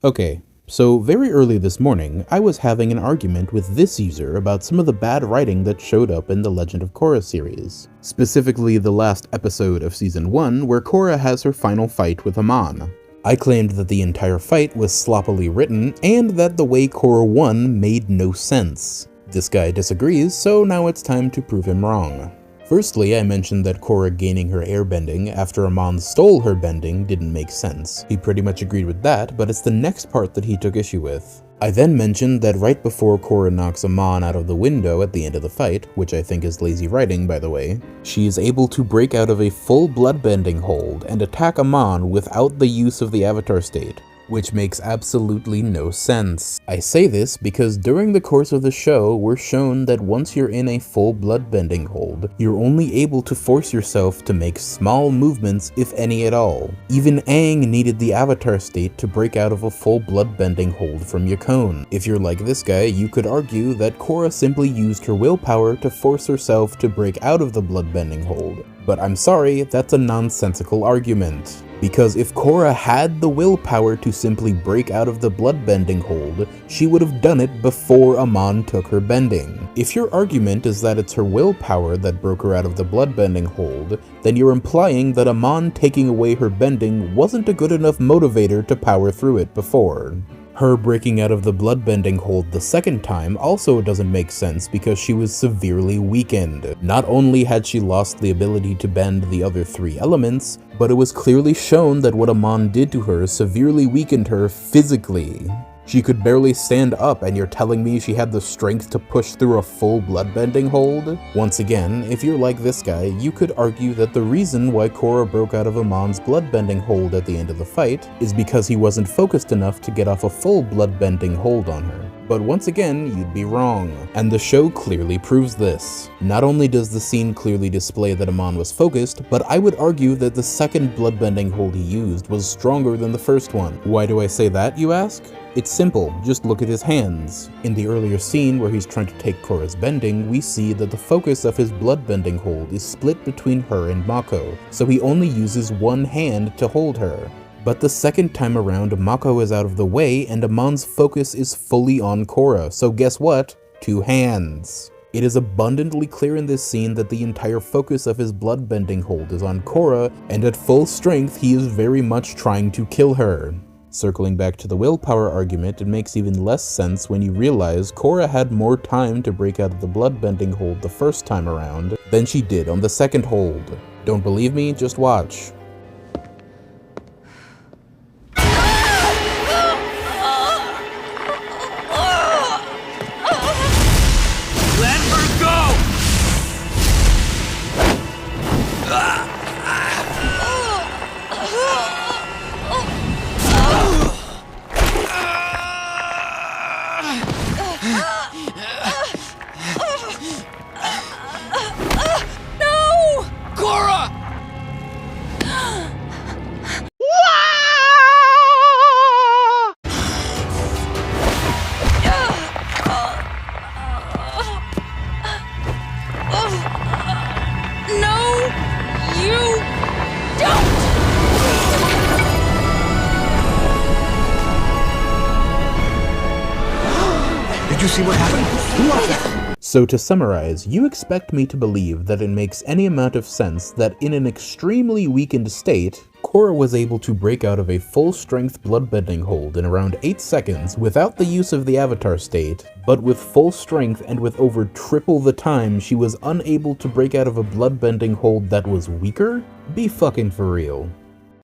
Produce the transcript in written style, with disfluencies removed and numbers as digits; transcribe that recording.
Okay, so very early this morning, I was having an argument with this user about some of the bad writing that showed up in the Legend of Korra series. Specifically the last episode of Season 1 where Korra has her final fight with Amon. I claimed that the entire fight was sloppily written and that the way Korra won made no sense. This guy disagrees, so now it's time to prove him wrong. Firstly, I mentioned that Korra gaining her airbending after Amon stole her bending didn't make sense. He pretty much agreed with that, but it's the next part that he took issue with. I then mentioned that right before Korra knocks Amon out of the window at the end of the fight, which I think is lazy writing by the way, she is able to break out of a full bloodbending hold and attack Amon without the use of the avatar state, which makes absolutely no sense. I say this because during the course of the show, we're shown that once you're in a full bloodbending hold, you're only able to force yourself to make small movements, if any at all. Even Aang needed the avatar state to break out of a full bloodbending hold from Yakone. If you're like this guy, you could argue that Korra simply used her willpower to force herself to break out of the bloodbending hold. But I'm sorry, that's a nonsensical argument. Because if Korra had the willpower to simply break out of the bloodbending hold, she would have done it before Amon took her bending. If your argument is that it's her willpower that broke her out of the bloodbending hold, then you're implying that Amon taking away her bending wasn't a good enough motivator to power through it before. Her breaking out of the bloodbending hold the second time also doesn't make sense because she was severely weakened. Not only had she lost the ability to bend the other three elements, but it was clearly shown that what Amon did to her severely weakened her physically. She could barely stand up and you're telling me she had the strength to push through a full bloodbending hold? Once again, if you're like this guy, you could argue that the reason why Korra broke out of Amon's bloodbending hold at the end of the fight is because he wasn't focused enough to get off a full bloodbending hold on her. But once again, you'd be wrong. And the show clearly proves this. Not only does the scene clearly display that Amon was focused, but I would argue that the second bloodbending hold he used was stronger than the first one. Why do I say that, you ask? It's simple, just look at his hands. In the earlier scene where he's trying to take Korra's bending, we see that the focus of his bloodbending hold is split between her and Mako, so he only uses one hand to hold her. But the second time around, Mako is out of the way and Amon's focus is fully on Korra, so guess what? Two hands. It is abundantly clear in this scene that the entire focus of his bloodbending hold is on Korra, and at full strength he is very much trying to kill her. Circling back to the willpower argument, it makes even less sense when you realize Korra had more time to break out of the bloodbending hold the first time around than she did on the second hold. Don't believe me? Just watch. Let her go! No! Korra! No, you don't! Did you see what happened? So to summarize, you expect me to believe that it makes any amount of sense that in an extremely weakened state, Korra was able to break out of a full-strength bloodbending hold in around 8 seconds without the use of the avatar state, but with full strength and with over triple the time she was unable to break out of a bloodbending hold that was weaker? Be fucking for real.